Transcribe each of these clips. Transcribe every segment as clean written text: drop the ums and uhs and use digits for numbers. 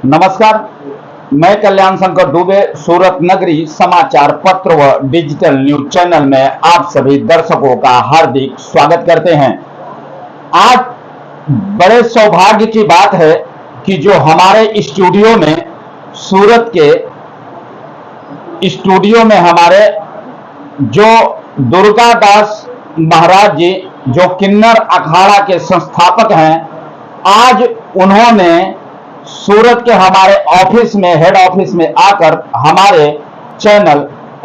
नमस्कार। मैं कल्याण शंकर दुबे सूरत नगरी समाचार पत्र व डिजिटल न्यूज चैनल में आप सभी दर्शकों का हार्दिक स्वागत करते हैं। आज बड़े सौभाग्य की बात है कि जो हमारे स्टूडियो में सूरत के स्टूडियो में हमारे जो दुर्गादास महाराज जी जो किन्नर अखाड़ा के संस्थापक हैं, आज उन्होंने सूरत के हमारे ऑफिस में हेड ऑफिस में आकर हमारे चैनल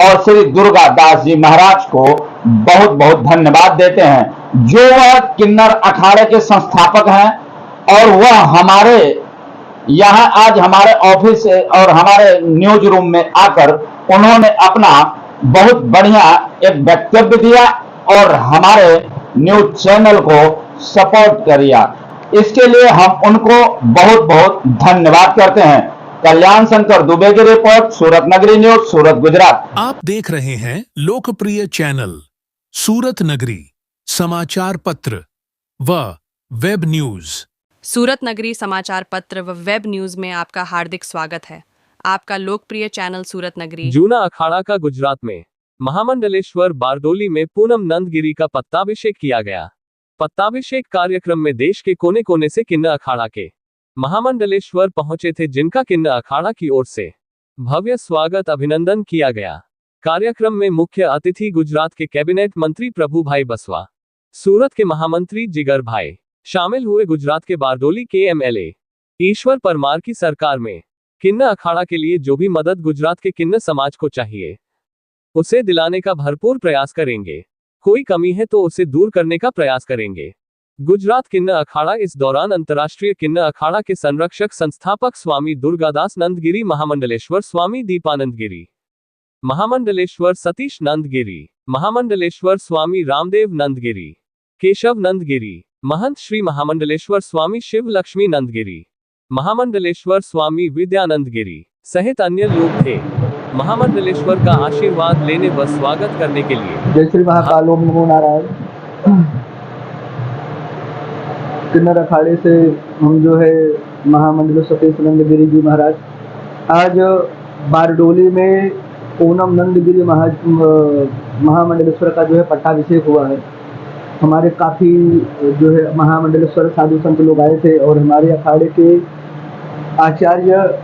और श्री दुर्गादास जी महाराज को बहुत बहुत धन्यवाद देते हैं। जो वह किन्नर अखाड़े के संस्थापक हैं और वह हमारे यहाँ आज हमारे ऑफिस और हमारे न्यूज रूम में आकर उन्होंने अपना बहुत बढ़िया एक वक्तव्य दिया और हमारे न्यूज चैनल को सपोर्ट किया। इसके लिए हम उनको बहुत बहुत धन्यवाद करते हैं। कल्याण शंकर दुबे की रिपोर्ट, सूरत नगरी न्यूज, सूरत गुजरात। आप देख रहे हैं लोकप्रिय चैनल सूरत नगरी समाचार पत्र व वेब न्यूज। सूरत नगरी समाचार पत्र व वेब न्यूज में आपका हार्दिक स्वागत है। आपका लोकप्रिय चैनल सूरत नगरी। जूना अखाड़ा का गुजरात में महामंडलेश्वर बारडोली में पूनम नंदगिरी का पट्टाभिषेक किया गया। पट्टाभिषेक कार्यक्रम में देश के कोने कोने से किन्नर अखाड़ा के महामंडलेश्वर पहुंचे थे, जिनका किन्नर अखाड़ा की ओर से भव्य स्वागत अभिनंदन किया गया। कार्यक्रम में मुख्य अतिथि गुजरात के कैबिनेट मंत्री प्रभुभाई बसवा, सूरत के महामंत्री जिगर भाई शामिल हुए। गुजरात के बारडोली के एमएलए ईश्वर परमार की सरकार में किन्नर अखाड़ा के लिए जो भी मदद गुजरात के किन्नर समाज को चाहिए उसे दिलाने का भरपूर प्रयास करेंगे। कोई कमी है तो उसे दूर करने का प्रयास करेंगे। गुजरात किन्नर अखाड़ा इस दौरान अंतर्राष्ट्रीय किन्नर अखाड़ा के संरक्षक संस्थापक स्वामी दुर्गादास नंदगिरी, महामंडलेश्वर स्वामी दीपानंद गिरी, महामंडलेश्वर सतीश नंदगिरी, महामंडलेश्वर स्वामी रामदेव नंदगिरी, केशव नंदगिरी, महंत श्री महामंडलेश्वर स्वामी शिव लक्ष्मी नंदगिरी, महामंडलेश्वर स्वामी विद्यानंद गिरी सहित अन्य लोग थे। महामंडलेश्वर का आशीर्वाद लेने व स्वागत करने के लिए जय श्री महाकाल, ओम नमो नारायण। किन्नर अखाड़े से हम जो है महामंडलेश्वर सतीश नंदगिरी जी महाराज आज बारडोली में पूनम नंदगिरी महामंडलेश्वर का जो है पट्टाभिषेक हुआ है। हमारे काफ़ी जो है महामंडलेश्वर साधु संत लोग आए थे और हमारे अखाड़े के आचार्य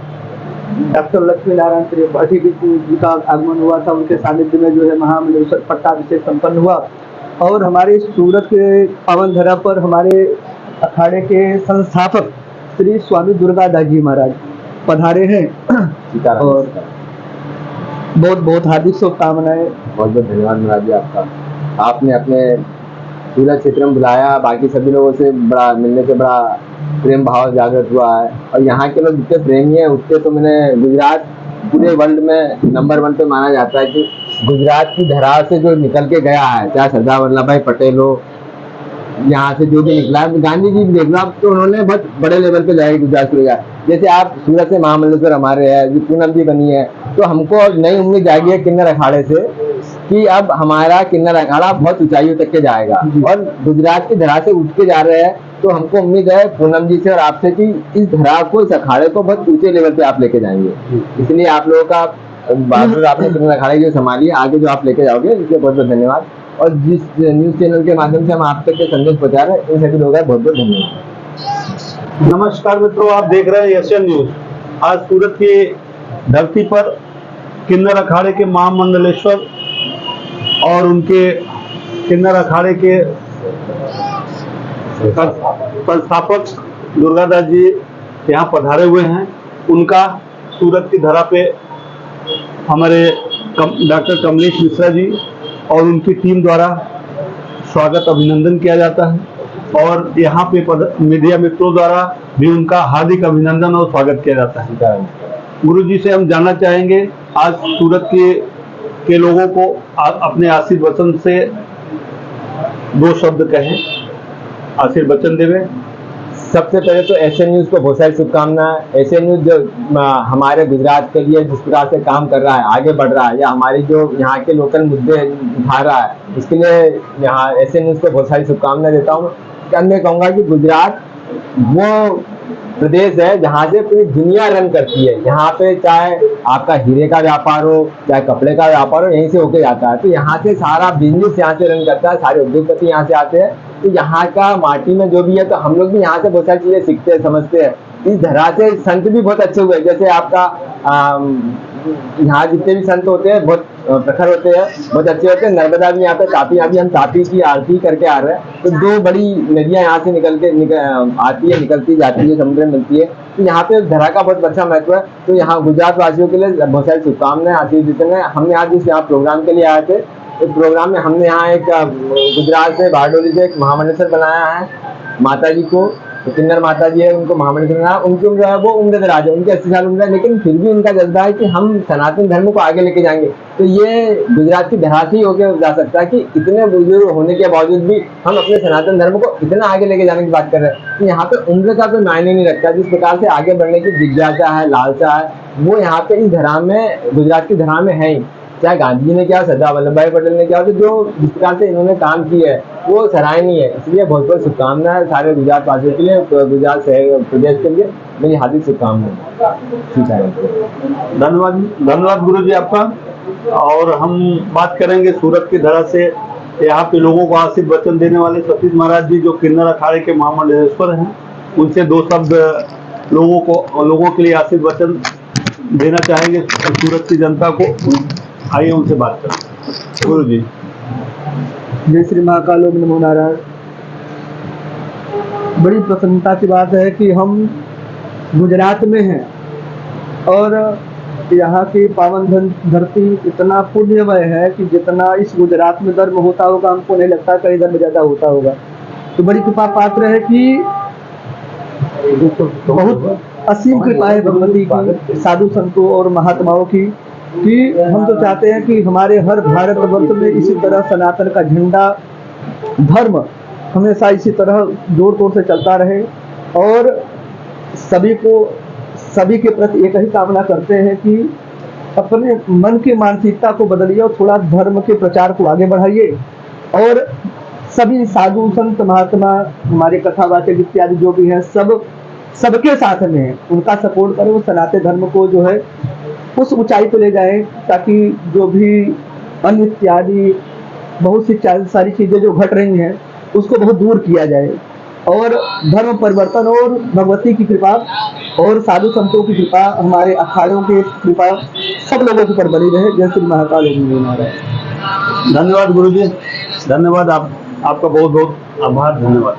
डॉक्टर लक्ष्मी नारायण त्रिपाठी जी का आगमन हुआ था। उनके सानिध्य में जो है महामंडलेश्वर पट्टाभिषेक संपन्न हुआ और हमारे सूरत के पावन धरा पर हमारे अखाड़े के संस्थापक श्री स्वामी दुर्गादास जी महाराज पधारे हैं और बहुत बहुत हार्दिक शुभकामनाएं। बहुत बहुत धन्यवाद महाराज जी आपका। आपने अपने सूरत क्षेत्र में बुलाया, बाकी सभी लोगों से बड़ा मिलने से बड़ा प्रेम भाव जागृत हुआ है और यहाँ के लोग जितने प्रेमी हैं उससे तो मैंने गुजरात पूरे वर्ल्ड में नंबर 1 पे माना जाता है कि गुजरात की धरा से जो निकल के गया है, चाहे सरदार वल्लभ भाई पटेल हो, यहाँ से जो भी निकला है, गांधी जी भी देख लो आप, तो उन्होंने बहुत बड़े लेवल पे जाएगी गुजरात को। जैसे आप सूरत से महामंडलेश्वर हमारे है, जो पूनम जी बनी है, तो हमको नई उम्मीद जाएगी है किन्नर अखाड़े से कि अब हमारा किन्नर अखाड़ा बहुत ऊंचाइयों तक के जाएगा और गुजरात की धरा से उठ के जा रहे हैं। तो हमको उम्मीद है पूनम जी से और आपसे कि इस धरा को, इस अखाड़े को बहुत ऊंचे लेवल पे आप लेके जाएंगे। इसलिए आप लोगों का बहादुर आपने किन्नर अखाड़े जो संभाली, आगे जो आप लेके जाओगे इसलिए बहुत बहुत धन्यवाद। और जिस न्यूज चैनल के माध्यम से हम आप तक के संदेश पहुंचा रहे हैं, इन सभी लोगों का बहुत बहुत धन्यवाद। नमस्कार मित्रों, आप देख रहे हैं एशियन न्यूज। आज सूरत की धरती पर किन्नर अखाड़े के महामंडलेश्वर और उनके किन्नर अखाड़े के संस्थापक दुर्गादास जी यहाँ पधारे हुए हैं। उनका सूरत की धरा पे हमारे डॉक्टर कमलेश मिश्रा जी और उनकी टीम द्वारा स्वागत अभिनंदन किया जाता है और यहाँ पे मीडिया मित्रों द्वारा भी उनका हार्दिक अभिनंदन और स्वागत किया जाता है। गुरु जी से हम जानना चाहेंगे आज सूरत के लोगों को अपने आशीर्वचन से 2 शब्द कहें, आशीर्वचन देवे। सबसे पहले तो एशियन न्यूज़ को बहुत सारी शुभकामनाएं। एशियन न्यूज़ जो हमारे गुजरात के लिए जिस प्रकार से काम कर रहा है, आगे बढ़ रहा है, या हमारी जो यहाँ के लोकल मुद्दे उठा रहा है, इसके लिए यहाँ एशियन न्यूज़ को बहुत सारी शुभकामनाएं देता हूँ। मैं कहूँगा कि गुजरात वो प्रदेश है जहाँ से पूरी दुनिया रन करती है। यहाँ पे चाहे आपका हीरे का व्यापार हो, चाहे कपड़े का व्यापार हो, यहीं से होके जाता है। तो यहाँ से सारा बिजनेस यहाँ से रन करता है, सारे उद्योगपति यहाँ से आते हैं। तो यहाँ का माटी में जो भी है, तो हम लोग भी यहाँ से बहुत सारी चीजें सीखते हैं, समझते हैं। इस धरा से संत भी बहुत अच्छे हुए, जैसे आपका यहाँ जितने भी संत होते हैं बहुत प्रखर होते हैं, बहुत अच्छे होते हैं। नर्मदा भी यहाँ पे तापी, अभी हम तापी की आरती करके आ रहे हैं। तो 2 बड़ी नदियाँ यहाँ से आती है, निकलती जाती है, समुद्र में मिलती है। तो यहाँ पे धरा का बहुत अच्छा महत्व है। तो यहाँ गुजरात वासियों के लिए बहुत सारी शुभकामनाएं, आशीर्वाद देते हैं। हम आज इस यहाँ प्रोग्राम के लिए आए थे। इस प्रोग्राम में हमने यहाँ एक गुजरात से बारडोली से एक महामंडलेश्वर बनाया है माता जी को, तो किन्नर माता जी है, उनको महामंडलेश्वर बनाया। उनकी उम्र है वो उम्र दराज है, उनके 80 साल उम्र है, लेकिन फिर भी उनका जज्बा है कि हम सनातन धर्म को आगे लेके जाएंगे। तो ये गुजरात की धरा से ही होकर जा सकता है कि इतने बुजुर्ग होने के बावजूद भी हम अपने सनातन धर्म को इतना आगे लेके जाने की बात कर रहे हैं। तो यहाँ पे उम्र का कोई मायने नहीं रखता। जिस प्रकार से आगे बढ़ने की जिज्ञासा है, लालसा है, वो यहाँ पे इस धरा में, गुजरात की धरा में है ही। चाहे गांधी जी ने क्या, सरदार वल्लभ भाई पटेल ने क्या, तो जो जिस प्रकार से इन्होंने काम किया है वो सराहनीय है। इसलिए बहुत बहुत शुभकामनाएं सारे गुजरात वासियों के लिए, गुजरात शहर प्रदेश के लिए मेरी हार्दिक शुभकामनाएं। ठीक है, धन्यवाद गुरु जी आपका। और हम बात करेंगे सूरत की धरा से। यहाँ पे लोगों को आशीर्वाद वचन देने वाले सतीश महाराज जी, जो किन्नर अखाड़े के महामंडलेश्वर हैं, उनसे 2 शब्द लोगों के लिए आशीर्वाद वचन देना चाहेंगे सूरत की जनता को। आइए उनसे बात करें। गुरु जी। जय श्री महाकाल, ओम नमो नारायण। बड़ी प्रसन्नता की बात है कि हम गुजरात में हैं और यहाँ की पावन धरती इतना पुण्यमय है कि जितना इस गुजरात में धर्म होता होगा, हमको नहीं लगता कहीं धर्म ज़्यादा होता होगा। तो बड़ी कृपा पात्र है कि बहुत असीम कृपा है भगवती की, साधु संतों और महात्माओं की, कि हम तो चाहते हैं कि हमारे हर भारतवर्ष में इसी तरह सनातन का झंडा, धर्म हमेशा इसी तरह जोर तोड़ से चलता रहे। और सभी के प्रति एक ही कामना करते हैं कि अपने मन की मानसिकता को बदलिए और थोड़ा धर्म के प्रचार को आगे बढ़ाइए। और सभी साधु संत महात्मा, हमारे कथावाचक इत्यादि जो भी हैं, सबके साथ में है, उनका सपोर्ट करें। वो सनातन धर्म को जो है उस ऊंचाई पे ले जाएं, ताकि जो भी अन्य इत्यादि बहुत सी सारी चीजें जो घट रही हैं उसको बहुत दूर किया जाए। और धर्म परिवर्तन और भगवती की कृपा और साधु संतों की कृपा, हमारे अखाड़ों की कृपा सब लोगों के ऊपर बनी रहे। जय श्री महाकाल। धन्यवाद गुरु जी, धन्यवाद। आपका बहुत बहुत आभार, धन्यवाद।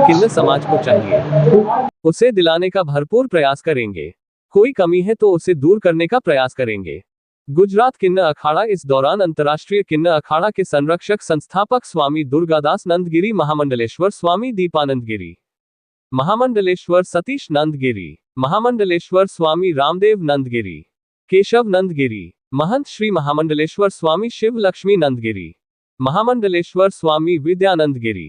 किन्नर समाज को चाहिए, उसे दिलाने का भरपूर प्रयास करेंगे। कोई कमी है तो उसे दूर करने का प्रयास करेंगे। गुजरात किन्नर अखाड़ा इस दौरान अंतर्राष्ट्रीय किन्नर अखाड़ा के संरक्षक संस्थापक स्वामी दुर्गादास नंदगिरी, महामंडलेश्वर स्वामी दीपानंद गिरी, महामंडलेश्वर सतीश नंदगिरी, महामंडलेश्वर स्वामी रामदेव नंदगिरी, केशव नंदगिरी, महंत श्री महामंडलेश्वर स्वामी शिव लक्ष्मी नंदगिरी, महामंडलेश्वर स्वामी विद्यानंद गिरी।